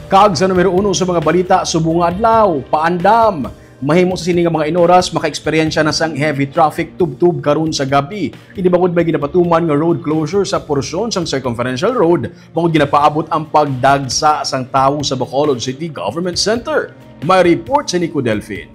Kag sa numero 1 sa mga balita subong nga adlaw, paandam. Mahimo sa sini nga mga inoras maka-eksperyensya na sang heavy traffic tub-tub karon sa gabi. Hindi bangod may ginapatuman nga road closure sa porsyon sang Circumferential Road, bangod ginapaabot ang pagdagsa sang tawo sa Bacolod City Government Center. May report si Nico Delfin.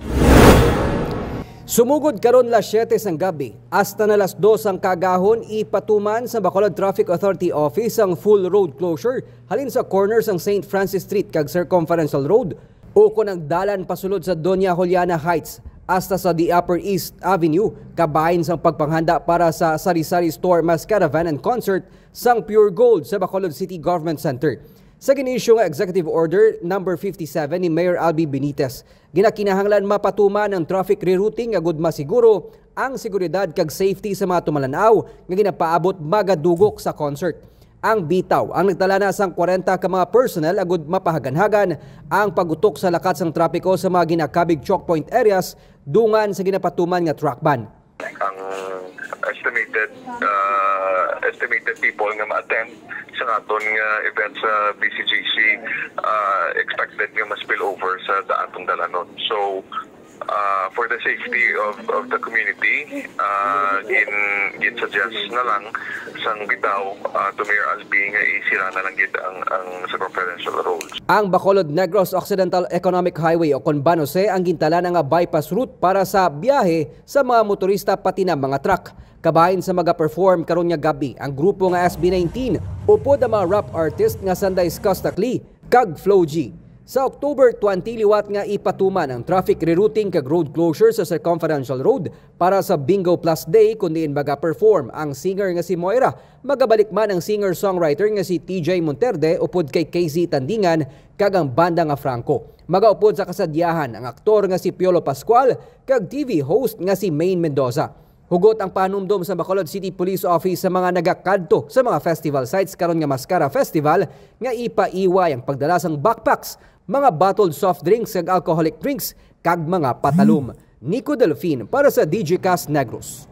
Sumugod karon las 7 sang gabi, hasta na las 2 ang kagahon ipatuman sa Bacolod Traffic Authority Office ang full road closure halin sa corner sang St. Francis Street kag Circumferential Road o kung ang dalan pasulod sa Doña Juliana Heights hasta sa the Upper East Avenue kabahin sang pagpanghanda para sa Sari-Sari Store Mass Caravan and Concert sang Pure Gold sa Bacolod City Government Center. Sa ginisyo nga Executive Order number 57 ni Mayor Albi Benitez, ginakinahanglan mapatuman ang traffic rerouting agud masiguro ang seguridad kag safety sa mga tumalanaw nga ginapaabot magadugok sa concert. Ang bitaw ang nagtala na sang 40 ka mga personnel agud mapahaganhagan ang pagutok sa lakat sang trapiko sa mga ginakabig choke point areas dungan sa ginapatuman nga truck ban. Ang estimated people nga ma-attend sa aton nga event sa BCGC expected nga ma-spill over sa daatong dalanon. So for the safety of the community, gin-suggest na lang sang bitaw to Mayor Albi nga isira na lang gid ang Circumferential Road. Ang Bacolod Negros Occidental Economic Highway o Conbanose ang gintala nga bypass route para sa biyahe sa mga motorista pati na mga truck. Kabahin sa mga-perform karon nga gabi ang grupo nga SB19 upod ang mga rap artist nga Sanday Skostakli kag Flo G. Sa October 20 liwat nga ipatuman ang traffic rerouting kag road closure sa Circumferential Road para sa Bingo Plus Day kundi maga-perform ang singer nga si Moira. Magabalik man ang singer-songwriter nga si TJ Monterde upod kay KZ Tandingan kag ang banda nga Franco. Magaupod sa kasadyahan ang aktor nga si Piolo Pascual kag TV host nga si Maine Mendoza. Hugot ang panumdom sa Bacolod City Police Office sa mga nagakadto sa mga festival sites karon nga Mascara Festival nga ipaiway ang pagdala sang backpacks, mga bottled soft drinks kag alcoholic drinks kag mga patalom. Nico Delfin para sa DigiCast Negros.